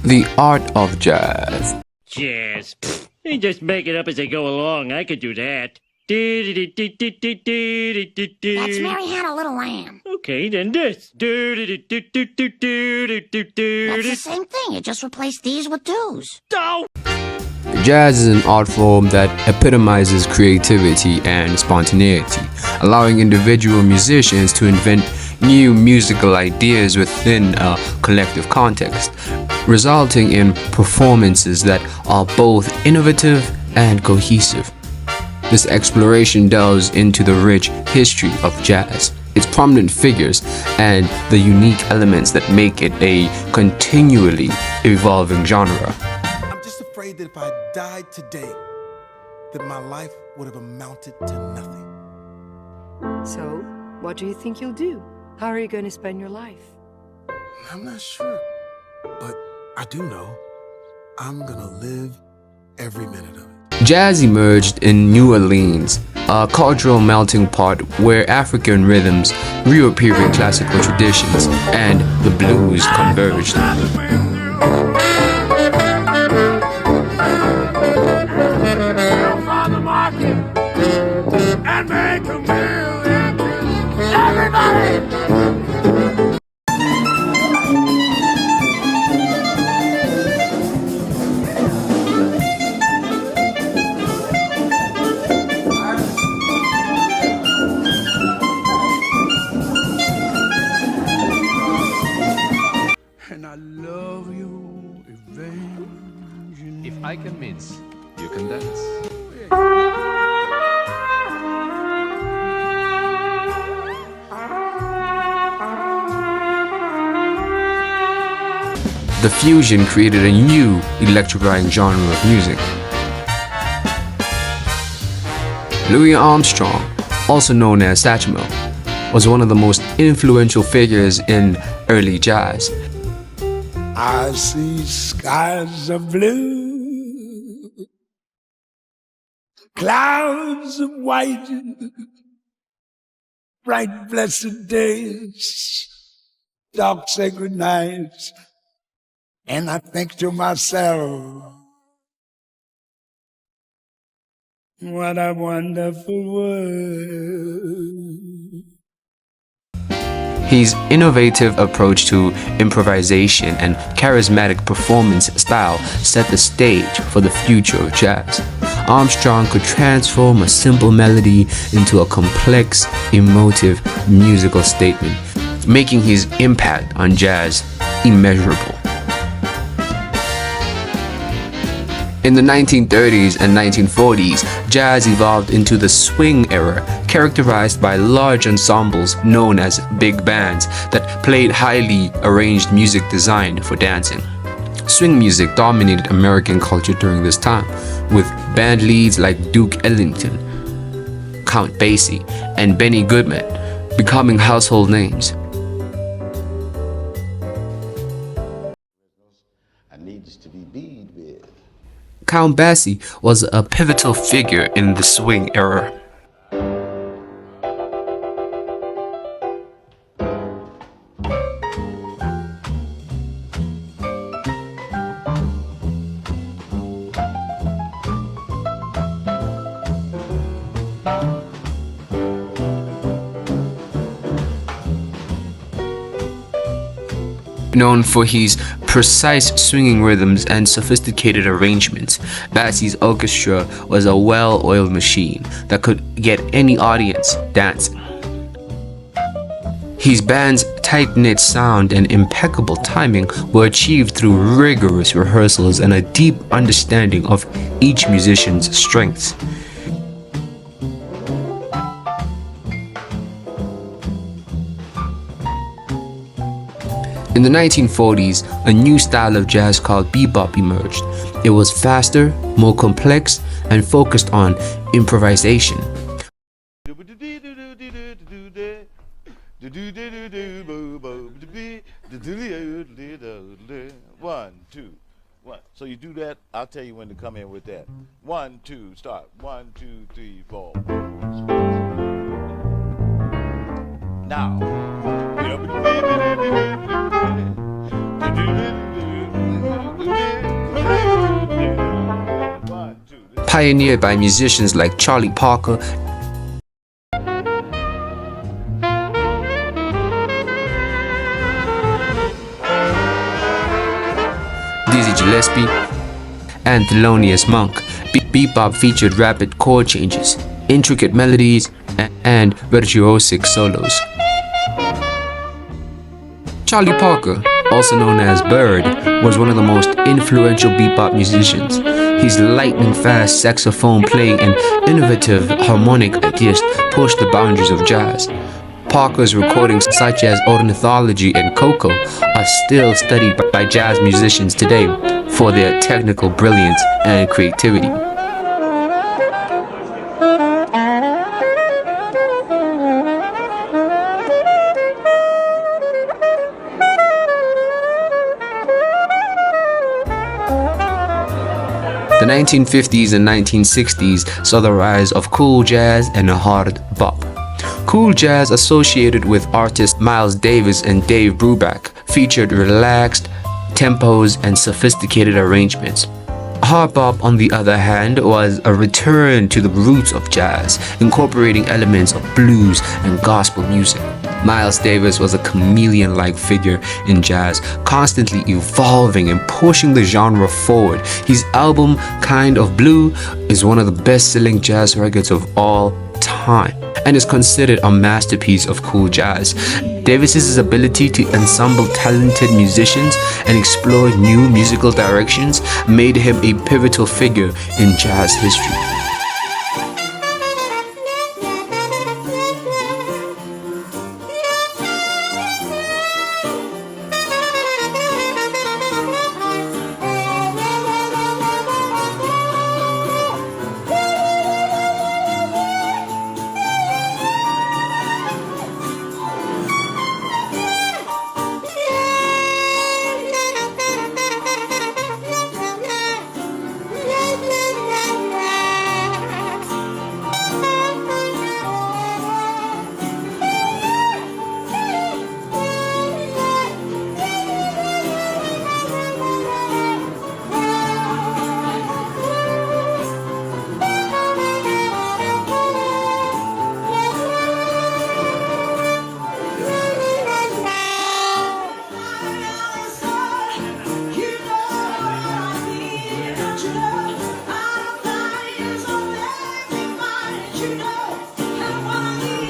The art of jazz. Jazz. Pfft. They just make it up as they go along. I could do that. That's Mary Had a Little Lamb. Okay, then this. That's the same thing. You just replace these with do's. Oh! Jazz is an art form that epitomizes creativity and spontaneity, allowing individual musicians to invent new musical ideas within a collective context, resulting in performances that are both innovative and cohesive. This exploration delves into the rich history of jazz, its prominent figures, and the unique elements that make it a continually evolving genre. I'm just afraid that if I died today, that my life would have amounted to nothing. So, what do you think you'll do? How are you going to spend your life? I'm not sure, but I do know I'm gonna live every minute of it. Jazz emerged in New Orleans, a cultural melting pot where African rhythms, European classical traditions, and the blues converged. And I love you, avenging. If I can mince, you can dance. The fusion created a new electrifying genre of music. Louis Armstrong, also known as Satchmo, was one of the most influential figures in early jazz. I see skies of blue, clouds of white, bright blessed days, dark sacred nights, and I think to myself, what a wonderful world. His innovative approach to improvisation and charismatic performance style set the stage for the future of jazz. Armstrong could transform a simple melody into a complex, emotive musical statement, making his impact on jazz immeasurable. In the 1930s and 1940s, jazz evolved into the swing era, characterized by large ensembles known as big bands that played highly arranged music designed for dancing. Swing music dominated American culture during this time, with band leads like Duke Ellington, Count Basie, and Benny Goodman becoming household names. Needs to be bead with. Count Basie was a pivotal figure in the swing era. Known for his precise swinging rhythms and sophisticated arrangements, Basie's orchestra was a well-oiled machine that could get any audience dancing. His band's tight-knit sound and impeccable timing were achieved through rigorous rehearsals and a deep understanding of each musician's strengths. In the 1940s, a new style of jazz called bebop emerged. It was faster, more complex, and focused on improvisation. One, two, one. So you do that, I'll tell you when to come in with that. 1, 2, start. 1, 2, 3, 4. Now. pioneered by musicians like Charlie Parker, Dizzy Gillespie, and Thelonious Monk. Bebop featured rapid chord changes, intricate melodies, and virtuosic solos. Charlie Parker, also known as Bird, was one of the most influential bebop musicians. His lightning-fast saxophone playing and innovative harmonic ideas pushed the boundaries of jazz. Parker's recordings such as Ornithology and Coco are still studied by jazz musicians today for their technical brilliance and creativity. The 1950s and 1960s saw the rise of cool jazz and hard bop. Cool jazz, associated with artists Miles Davis and Dave Brubeck, featured relaxed tempos and sophisticated arrangements. Hard bop, on the other hand, was a return to the roots of jazz, incorporating elements of blues and gospel music. Miles Davis was a chameleon-like figure in jazz, constantly evolving and pushing the genre forward. His album, Kind of Blue, is one of the best-selling jazz records of all time and is considered a masterpiece of cool jazz. Davis's ability to ensemble talented musicians and explore new musical directions made him a pivotal figure in jazz history.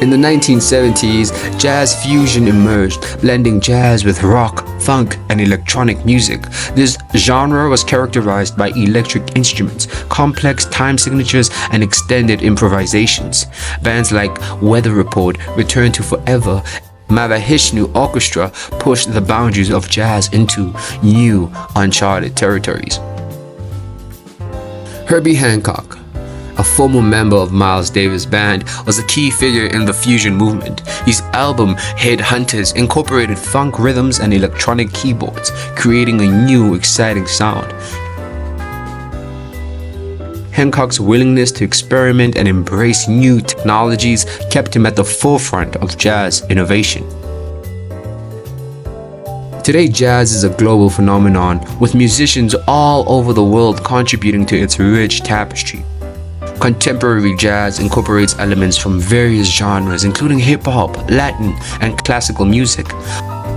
In the 1970s, jazz fusion emerged, blending jazz with rock, funk, and electronic music. This genre was characterized by electric instruments, complex time signatures, and extended improvisations. Bands like Weather Report, Return to Forever, Mahavishnu Orchestra pushed the boundaries of jazz into new, uncharted territories. Herbie Hancock, a former member of Miles Davis' band, was a key figure in the fusion movement. His album, Headhunters, incorporated funk rhythms and electronic keyboards, creating a new, exciting sound. Hancock's willingness to experiment and embrace new technologies kept him at the forefront of jazz innovation. Today, jazz is a global phenomenon, with musicians all over the world contributing to its rich tapestry. Contemporary jazz incorporates elements from various genres, including hip-hop, Latin, and classical music.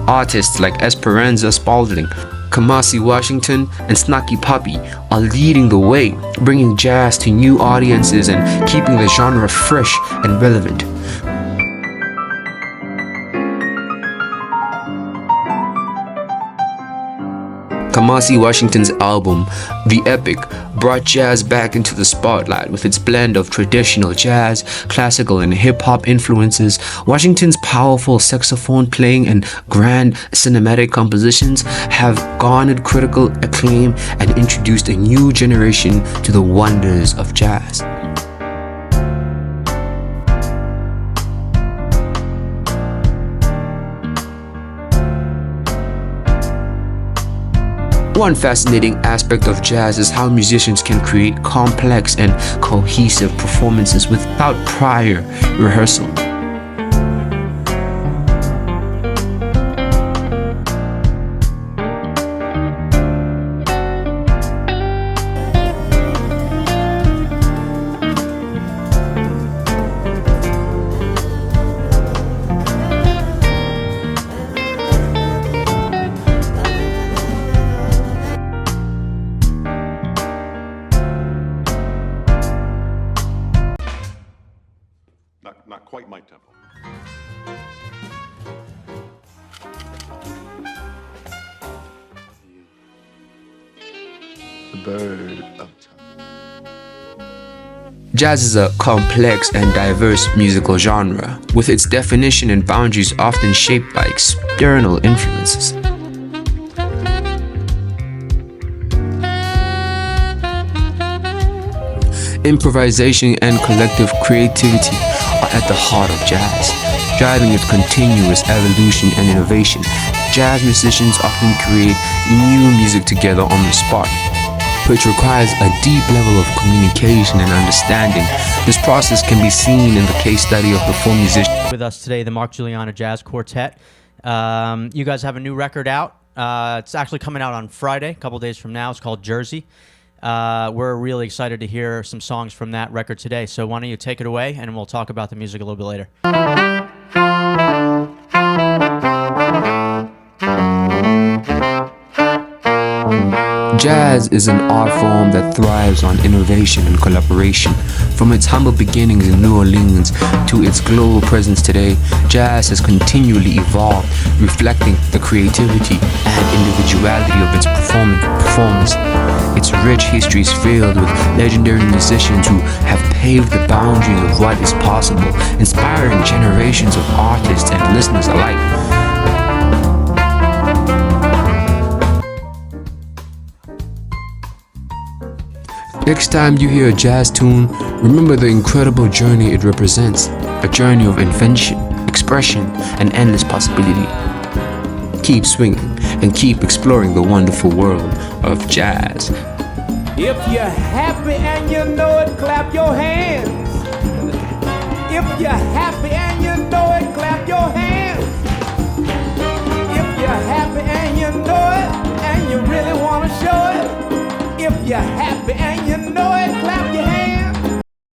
Artists like Esperanza Spalding, Kamasi Washington, and Snarky Puppy are leading the way, bringing jazz to new audiences and keeping the genre fresh and relevant. Kamasi Washington's album, The Epic, brought jazz back into the spotlight with its blend of traditional jazz, classical, and hip-hop influences. Washington's powerful saxophone playing and grand cinematic compositions have garnered critical acclaim and introduced a new generation to the wonders of jazz. One fascinating aspect of jazz is how musicians can create complex and cohesive performances without prior rehearsal. not quite my tempo. The bird of time. Jazz is a complex and diverse musical genre, with its definition and boundaries often shaped by external influences. Improvisation and collective creativity are at the heart of jazz, driving its continuous evolution and innovation. Jazz musicians often create new music together on the spot, which requires a deep level of communication and understanding. This process can be seen in the case study of the four musicians. With us today, the Mark Guiliana Jazz Quartet. You guys have a new record out. It's actually coming out on Friday, a couple days from now. It's called Jersey. We're really excited to hear some songs from that record today. So why don't you take it away, and we'll talk about the music a little bit later. Jazz is an art form that thrives on innovation and collaboration. From its humble beginnings in New Orleans to its global presence today, jazz has continually evolved, reflecting the creativity and individuality of its performers. Its rich history is filled with legendary musicians who have paved the boundaries of what is possible, inspiring generations of artists and listeners alike. Next time you hear a jazz tune, remember the incredible journey it represents, a journey of invention, expression, and endless possibility. Keep swinging and keep exploring the wonderful world of jazz. If you're happy and you know it, clap your hands. If you're happy and you know it, clap your hands. If you're happy and you know it, and you really want to show it. If you're happy and you know it, clap your hands.